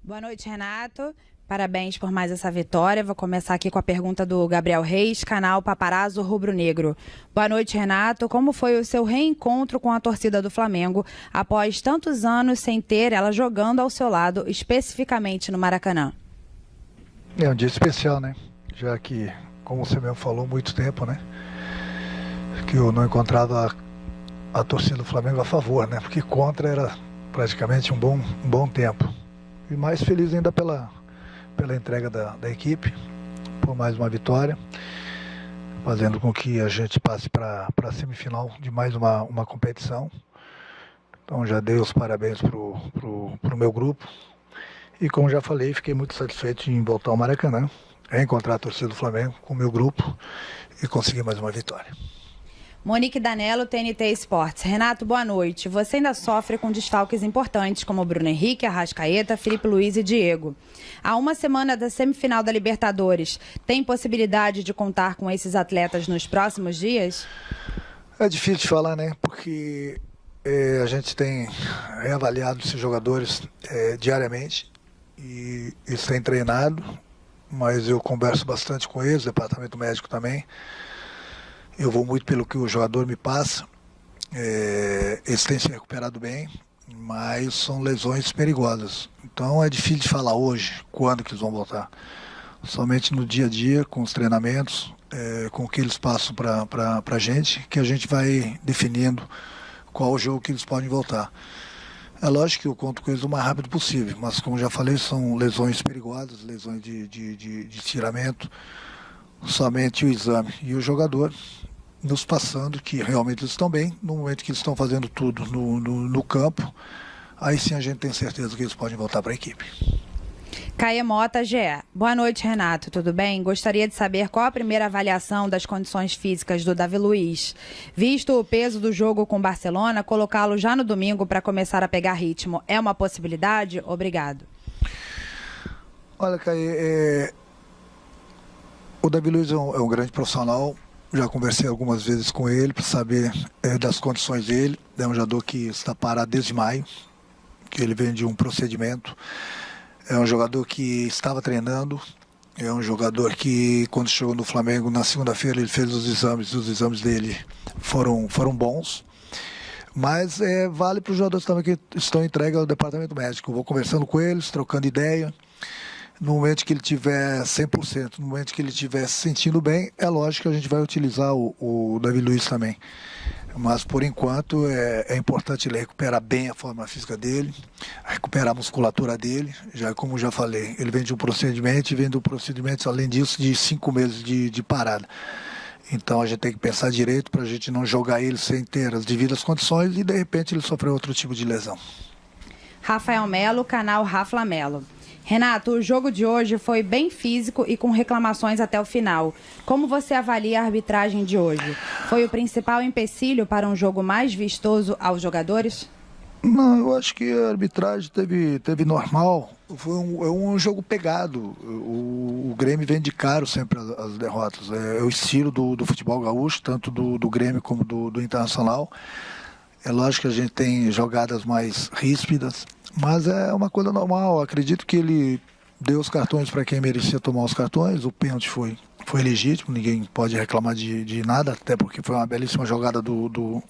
Boa noite, Renato. Parabéns por mais essa vitória. Vou começar aqui com a pergunta do Gabriel Reis, canal Paparazzo Rubro Negro. Boa noite, Renato. Como foi o seu reencontro com a torcida do Flamengo após tantos anos sem ter ela jogando ao seu lado, especificamente no Maracanã? É um dia especial, né? Já que, como você mesmo falou, muito tempo, né? Que eu não encontrava a torcida do Flamengo a favor, né? Porque contra era praticamente um bom tempo. E mais feliz ainda pela entrega da equipe, por mais uma vitória, fazendo com que a gente passe para a semifinal de mais uma competição. Então já dei os parabéns pro meu grupo. E como já falei, fiquei muito satisfeito em voltar ao Maracanã, reencontrar a torcida do Flamengo com o meu grupo e conseguir mais uma vitória. Monique Danello, TNT Esportes. Renato, boa noite. Você ainda sofre com desfalques importantes como Bruno Henrique, Arrascaeta, Felipe Luiz e Diego. Há uma semana da semifinal da Libertadores, tem possibilidade de contar com esses atletas nos próximos dias? É difícil de falar, né? Porque a gente tem reavaliado esses jogadores diariamente e eles têm treinado, mas eu converso bastante com eles, departamento médico também. Eu vou muito pelo que o jogador me passa. Eles têm se recuperado bem, mas são lesões perigosas. Então é difícil de falar hoje quando que eles vão voltar. Somente no dia a dia, com os treinamentos, com o que eles passam para a gente, que a gente vai definindo qual o jogo que eles podem voltar. É lógico que eu conto com eles o mais rápido possível, mas como já falei, são lesões perigosas, lesões de estiramento. Somente o exame e o jogador nos passando que realmente eles estão bem. No momento que eles estão fazendo tudo no campo, aí sim a gente tem certeza que eles podem voltar para a equipe. Caia Mota, GE. Boa noite, Renato. Tudo bem? Gostaria de saber qual a primeira avaliação das condições físicas do Davi Luiz. Visto o peso do jogo com o Barcelona, colocá-lo já no domingo para começar a pegar ritmo é uma possibilidade? Obrigado. Olha, Caia, o Davi Luiz é um grande profissional. Já conversei algumas vezes com ele para saber das condições dele. É um jogador que está parado desde maio, que ele vem de um procedimento. É um jogador que estava treinando. É um jogador que, quando chegou no Flamengo, na segunda-feira, ele fez os exames. E os exames dele foram bons. Mas vale para os jogadores também que estão entregues ao departamento médico. Eu vou conversando com eles, trocando ideia. No momento que ele tiver 100%, no momento que ele estiver se sentindo bem, é lógico que a gente vai utilizar o Davi Luiz também. Mas, por enquanto, é importante ele recuperar bem a forma física dele, recuperar a musculatura dele. Como já falei, ele vem de um procedimento e vem do procedimento, além disso, de 5 meses de parada. Então, a gente tem que pensar direito para a gente não jogar ele sem ter as devidas condições e, de repente, ele sofrer outro tipo de lesão. Rafael Melo, canal Rafa Melo. Renato, o jogo de hoje foi bem físico e com reclamações até o final. Como você avalia a arbitragem de hoje? Foi o principal empecilho para um jogo mais vistoso aos jogadores? Não, eu acho que a arbitragem teve normal. Foi um jogo pegado. O Grêmio vem de caro sempre as derrotas. É o estilo do futebol gaúcho, tanto do Grêmio como do Internacional. É lógico que a gente tem jogadas mais ríspidas, mas é uma coisa normal. Acredito que ele deu os cartões para quem merecia tomar os cartões. O pênalti foi legítimo, ninguém pode reclamar de nada, até porque foi uma belíssima jogada do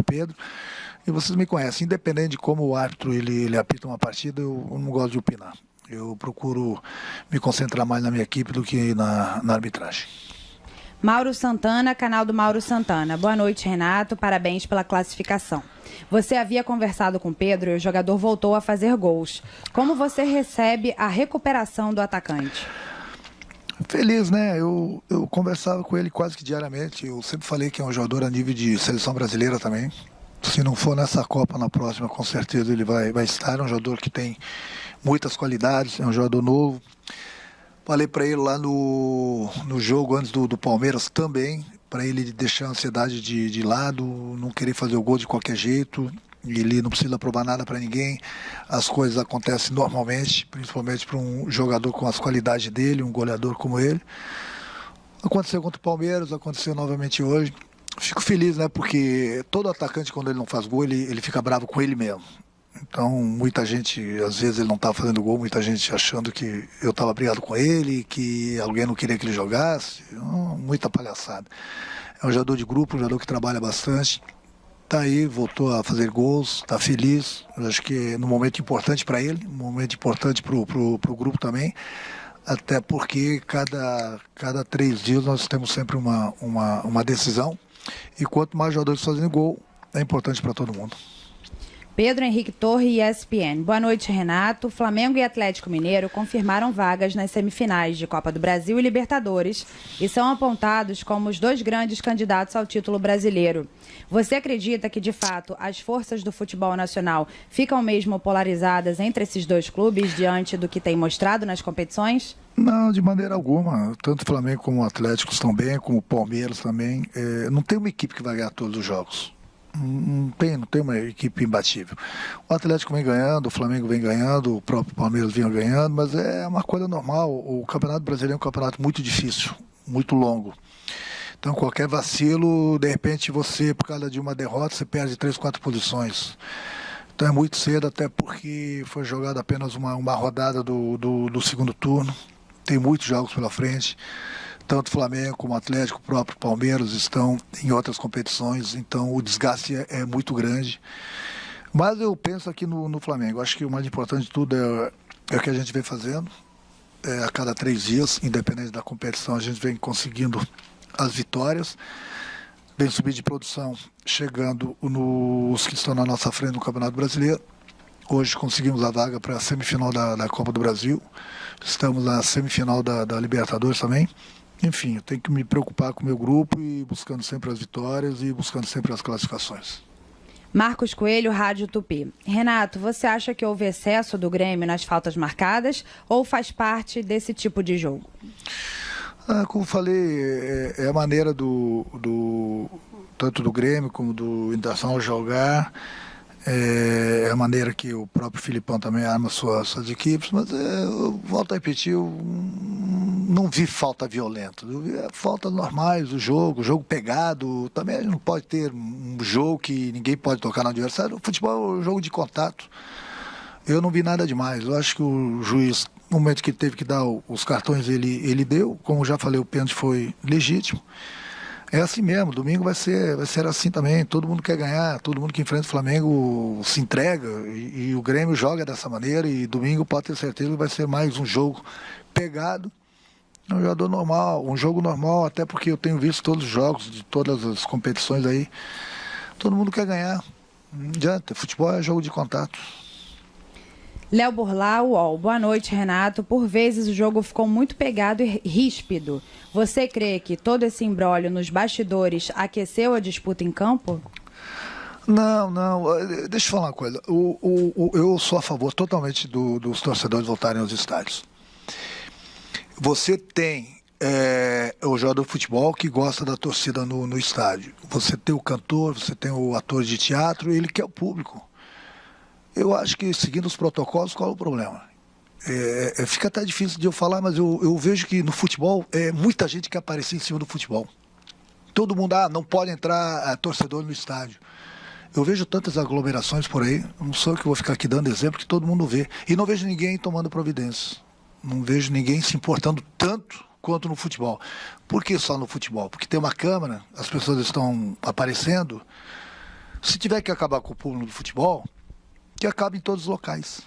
Pedro. E vocês me conhecem, independente de como o árbitro ele apita uma partida, eu não gosto de opinar. Eu procuro me concentrar mais na minha equipe do que na arbitragem. Mauro Santana, canal do Mauro Santana. Boa noite, Renato. Parabéns pela classificação. Você havia conversado com o Pedro e o jogador voltou a fazer gols. Como você recebe a recuperação do atacante? Feliz, né? Eu conversava com ele quase que diariamente. Eu sempre falei que é um jogador a nível de seleção brasileira também. Se não for nessa Copa, na próxima, com certeza ele vai estar. É um jogador que tem muitas qualidades, é um jogador novo. Falei para ele lá no jogo antes do Palmeiras também, para ele deixar a ansiedade de lado, não querer fazer o gol de qualquer jeito. Ele não precisa provar nada para ninguém. As coisas acontecem normalmente, principalmente para um jogador com as qualidades dele, um goleador como ele. Aconteceu contra o Palmeiras, aconteceu novamente hoje. Fico feliz, né? Porque todo atacante, quando ele não faz gol, ele fica bravo com ele mesmo. Então, muita gente, às vezes ele não estava fazendo gol, muita gente achando que eu estava brigado com ele, que alguém não queria que ele jogasse. Muita palhaçada. É um jogador de grupo, um jogador que trabalha bastante. Está aí, voltou a fazer gols, está feliz. Eu acho que é num momento importante para ele, um momento importante para o grupo também. Até porque cada 3 dias nós temos sempre uma decisão. E quanto mais jogadores fazendo gol, é importante para todo mundo. Pedro Henrique Torre, ESPN. Boa noite, Renato. Flamengo e Atlético Mineiro confirmaram vagas nas semifinais de Copa do Brasil e Libertadores e são apontados como os 2 grandes candidatos ao título brasileiro. Você acredita que, de fato, as forças do futebol nacional ficam mesmo polarizadas entre esses 2 clubes diante do que tem mostrado nas competições? Não, de maneira alguma. Tanto o Flamengo como o Atlético estão bem, como o Palmeiras também. Não tem uma equipe que vai ganhar todos os jogos. Não tem uma equipe imbatível. O Atlético vem ganhando, o Flamengo vem ganhando, o próprio Palmeiras vem ganhando, mas é uma coisa normal. O Campeonato Brasileiro é um campeonato muito difícil, muito longo. Então, qualquer vacilo, de repente você, por causa de uma derrota, você perde 3, 4 posições. Então é muito cedo, até porque foi jogada apenas uma rodada do segundo turno. Tem muitos jogos pela frente. Tanto o Flamengo como o Atlético, o próprio Palmeiras estão em outras competições, então o desgaste é muito grande. Mas eu penso aqui no Flamengo. Acho que o mais importante de tudo é o que a gente vem fazendo. A cada 3 dias, independente da competição, a gente vem conseguindo as vitórias. Vem subir de produção, chegando nos que estão na nossa frente no Campeonato Brasileiro. Hoje conseguimos a vaga para a semifinal da Copa do Brasil. Estamos na semifinal da Libertadores também. Enfim, eu tenho que me preocupar com o meu grupo e buscando sempre as vitórias e buscando sempre as classificações. Marcos Coelho, Rádio Tupi. Renato, você acha que houve excesso do Grêmio nas faltas marcadas ou faz parte desse tipo de jogo? Como falei, é a maneira tanto do Grêmio como do Internacional jogar. É a maneira que o próprio Filipão também arma suas equipes, mas eu volto a repetir, eu não vi falta violenta, eu vi faltas normais do jogo pegado. Também a gente não pode ter um jogo que ninguém pode tocar no adversário. O futebol é um jogo de contato. Eu não vi nada demais. Eu acho que o juiz, no momento que ele teve que dar os cartões, ele deu. Como já falei, o pênalti foi legítimo. É assim mesmo, domingo vai ser assim também. Todo mundo quer ganhar, todo mundo que enfrenta o Flamengo se entrega e o Grêmio joga dessa maneira. E domingo pode ter certeza que vai ser mais um jogo pegado. Um jogador normal, um jogo normal, até porque eu tenho visto todos os jogos de todas as competições aí. Todo mundo quer ganhar. Não adianta, futebol é jogo de contato. Léo Burlau, UOL. Boa noite, Renato. Por vezes o jogo ficou muito pegado e ríspido. Você crê que todo esse imbróglio nos bastidores aqueceu a disputa em campo? Não. Deixa eu falar uma coisa. Eu sou a favor totalmente dos torcedores voltarem aos estádios. Você tem o jogador de futebol que gosta da torcida no estádio. Você tem o cantor, você tem o ator de teatro, ele quer o público. Eu acho que seguindo os protocolos, qual é o problema? Fica até difícil de eu falar, mas eu vejo que no futebol, muita gente quer aparecer em cima do futebol. Todo mundo, não pode entrar torcedor no estádio. Eu vejo tantas aglomerações por aí, não sou eu que vou ficar aqui dando exemplo, que todo mundo vê. E não vejo ninguém tomando providências. Não vejo ninguém se importando tanto quanto no futebol. Por que só no futebol? Porque tem uma câmera, as pessoas estão aparecendo. Se tiver que acabar com o público do futebol, que acabe em todos os locais.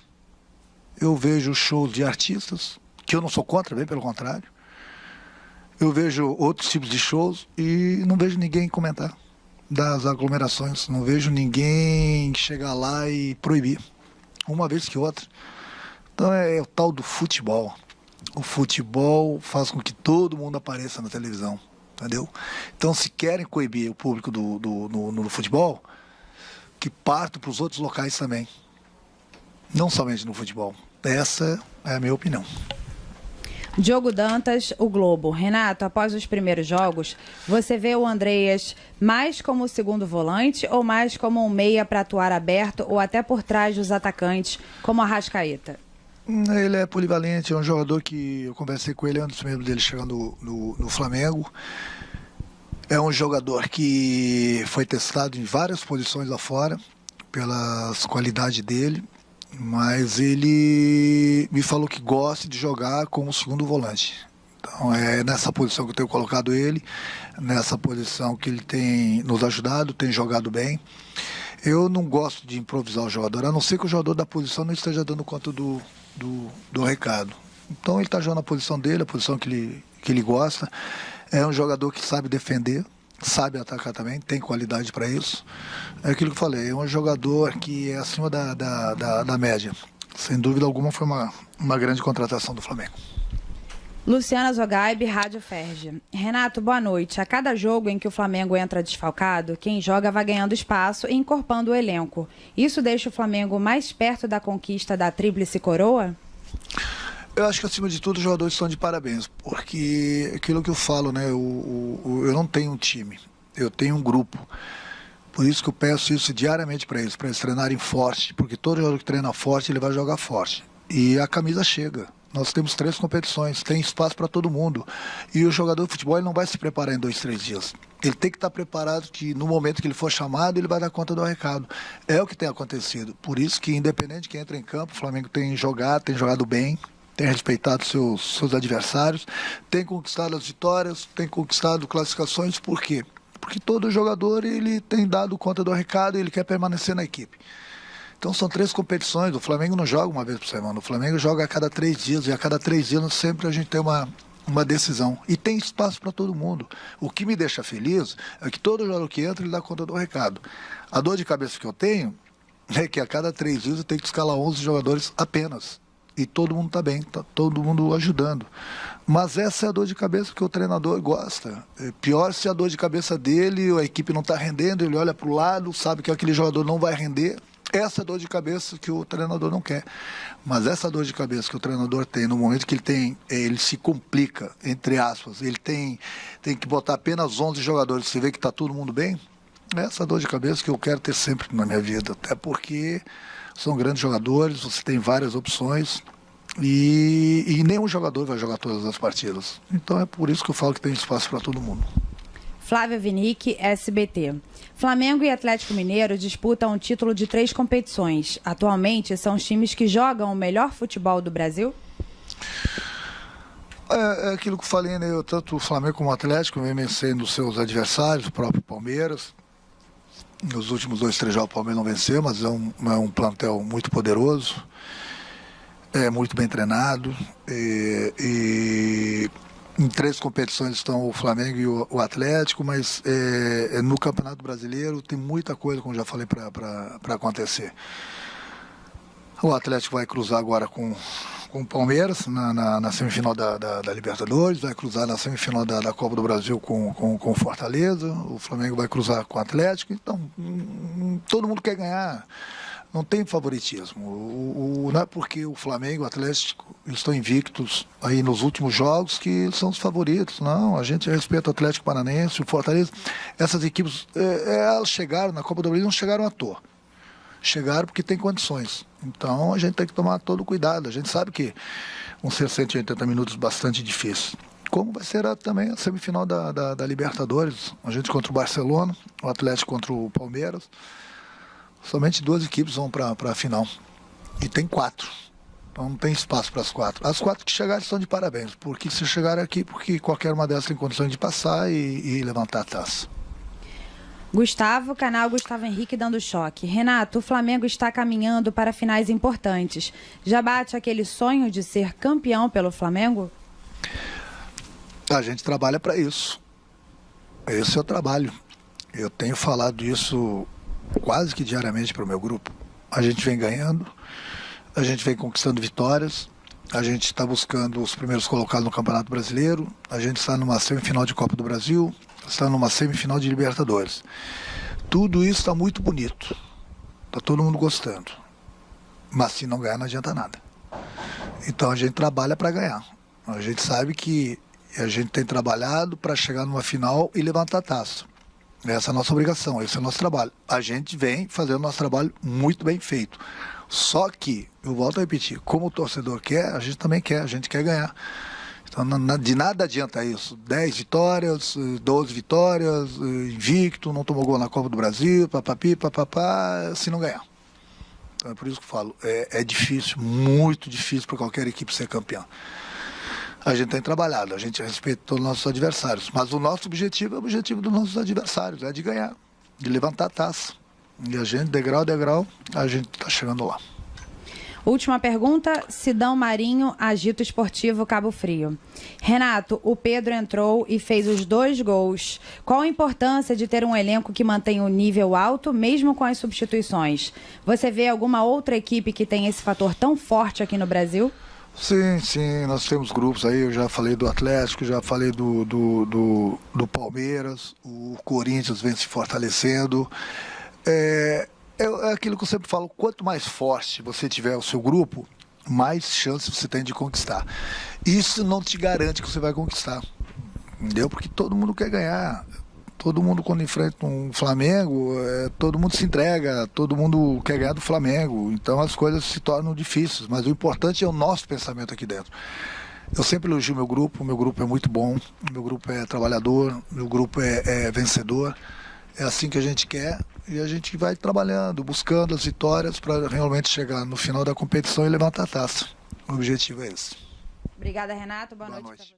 Eu vejo shows de artistas, que eu não sou contra, bem pelo contrário. Eu vejo outros tipos de shows e não vejo ninguém comentar das aglomerações. Não vejo ninguém chegar lá e proibir, uma vez que outra. Então é o tal do futebol. O futebol faz com que todo mundo apareça na televisão, entendeu? Então, se querem coibir o público no futebol, que partam para os outros locais também. Não somente no futebol. Essa é a minha opinião. Diogo Dantas, O Globo. Renato, após os primeiros jogos, você vê o Andreas mais como o segundo volante ou mais como um meia para atuar aberto ou até por trás dos atacantes, como a Arrascaeta? Ele é polivalente, é um jogador que eu conversei com ele antes mesmo dele chegar no Flamengo. É um jogador que foi testado em várias posições lá fora, pelas qualidades dele, mas ele me falou que gosta de jogar como segundo volante. Então é nessa posição que eu tenho colocado ele, nessa posição que ele tem nos ajudado, tem jogado bem. Eu não gosto de improvisar o jogador, a não ser que o jogador da posição não esteja dando conta do recado. Então ele está jogando a posição dele, a posição que ele gosta. É um jogador que sabe defender, sabe atacar também, tem qualidade para isso. É aquilo que eu falei, é um jogador que é acima da média. Sem dúvida alguma foi uma grande contratação do Flamengo. Luciana Zogaib, Rádio Ferge. Renato, boa noite. A cada jogo em que o Flamengo entra desfalcado, quem joga vai ganhando espaço e encorpando o elenco. Isso deixa o Flamengo mais perto da conquista da tríplice coroa? Eu acho que, acima de tudo, os jogadores estão de parabéns, porque aquilo que eu falo, né, eu não tenho um time, eu tenho um grupo. Por isso que eu peço isso diariamente para eles treinarem forte, porque todo jogador que treina forte, ele vai jogar forte. E a camisa chega. Nós temos 3 competições, tem espaço para todo mundo. E o jogador de futebol ele não vai se preparar em 2, 3 dias. Ele tem que estar preparado que no momento que ele for chamado, ele vai dar conta do recado. É o que tem acontecido. Por isso que, independente de quem entra em campo, o Flamengo tem jogado bem, tem respeitado seus adversários, tem conquistado as vitórias, tem conquistado classificações. Por quê? Porque todo jogador ele tem dado conta do recado e ele quer permanecer na equipe. Então são 3 competições, o Flamengo não joga uma vez por semana, o Flamengo joga a cada 3 dias, e a cada 3 dias sempre a gente tem uma decisão. E tem espaço para todo mundo. O que me deixa feliz é que todo jogador que entra, ele dá conta do recado. A dor de cabeça que eu tenho é que a cada 3 dias eu tenho que escalar 11 jogadores apenas. E todo mundo está bem, está todo mundo ajudando. Mas essa é a dor de cabeça que o treinador gosta. É pior se a dor de cabeça dele, a equipe não está rendendo, ele olha para o lado, sabe que aquele jogador não vai render. Essa dor de cabeça que o treinador não quer. Mas essa dor de cabeça que o treinador tem, no momento que ele se complica, entre aspas, ele tem que botar apenas 11 jogadores, você vê que está todo mundo bem, é essa dor de cabeça que eu quero ter sempre na minha vida. Até porque são grandes jogadores, você tem várias opções e nenhum jogador vai jogar todas as partidas. Então é por isso que eu falo que tem espaço para todo mundo. Flávia Vinick, SBT. Flamengo e Atlético Mineiro disputam o título de 3 competições. Atualmente, são os times que jogam o melhor futebol do Brasil? É aquilo que eu falei, né? Tanto o Flamengo como o Atlético vem vencendo os seus adversários, o próprio Palmeiras. Nos últimos 2, 3 jogos o Palmeiras não venceu, mas é um plantel muito poderoso, é muito bem treinado e em 3 competições estão o Flamengo e o Atlético, mas no Campeonato Brasileiro tem muita coisa, como já falei, para acontecer. O Atlético vai cruzar agora com o Palmeiras na semifinal da Libertadores, vai cruzar na semifinal da Copa do Brasil com o Fortaleza, o Flamengo vai cruzar com o Atlético, então todo mundo quer ganhar. Não tem favoritismo. Não é porque o Flamengo e o Atlético estão invictos aí nos últimos jogos que são os favoritos. Não, a gente respeita o Atlético Paranaense, o Fortaleza. Essas equipes, elas chegaram na Copa do Brasil, não chegaram à toa. Chegaram porque tem condições. Então a gente tem que tomar todo o cuidado. A gente sabe que vão ser 180 minutos bastante difíceis. Como vai ser também a semifinal da Libertadores. A gente contra o Barcelona, o Atlético contra o Palmeiras. Somente 2 equipes vão para a final. E tem 4. Então não tem espaço para as 4. As 4 que chegarem estão de parabéns. Porque se chegarem aqui, porque qualquer uma delas tem condições de passar e levantar a taça. Gustavo, canal Gustavo Henrique dando choque. Renato, o Flamengo está caminhando para finais importantes. Já bate aquele sonho de ser campeão pelo Flamengo? A gente trabalha para isso. Esse é o trabalho. Eu tenho falado isso quase que diariamente para o meu grupo. A gente vem ganhando, a gente vem conquistando vitórias, a gente está buscando os primeiros colocados no Campeonato Brasileiro, a gente está numa semifinal de Copa do Brasil, está numa semifinal de Libertadores. Tudo isso está muito bonito, está todo mundo gostando, mas se não ganhar não adianta nada. Então a gente trabalha para ganhar. A gente sabe que a gente tem trabalhado para chegar numa final e levantar a taça. Essa é a nossa obrigação, esse é o nosso trabalho. A gente vem fazendo o nosso trabalho muito bem feito. Só que, eu volto a repetir, como o torcedor quer, a gente também quer, a gente quer ganhar. Então, de nada adianta isso. 10 vitórias, 12 vitórias, invicto, não tomou gol na Copa do Brasil, papapi, papapá, se não ganhar. Então é por isso que eu falo, é difícil, muito difícil para qualquer equipe ser campeã. A gente tem trabalhado, a gente respeita todos os nossos adversários, mas o nosso objetivo é o objetivo dos nossos adversários, é de ganhar, de levantar a taça. E a gente, degrau a degrau, a gente está chegando lá. Última pergunta, Sidão Marinho, Agito Esportivo Cabo Frio. Renato, o Pedro entrou e fez os 2 gols. Qual a importância de ter um elenco que mantém o nível alto, mesmo com as substituições? Você vê alguma outra equipe que tem esse fator tão forte aqui no Brasil? Sim, nós temos grupos aí, eu já falei do Atlético, já falei do Palmeiras, o Corinthians vem se fortalecendo. É aquilo que eu sempre falo, quanto mais forte você tiver o seu grupo, mais chances você tem de conquistar. Isso não te garante que você vai conquistar, entendeu? Porque todo mundo quer ganhar. Todo mundo, quando enfrenta um Flamengo, todo mundo se entrega, todo mundo quer ganhar do Flamengo. Então as coisas se tornam difíceis, mas o importante é o nosso pensamento aqui dentro. Eu sempre elogio meu grupo é muito bom, meu grupo é trabalhador, meu grupo é vencedor. É assim que a gente quer e a gente vai trabalhando, buscando as vitórias para realmente chegar no final da competição e levantar a taça. O objetivo é esse. Obrigada, Renato. Boa noite. Noite.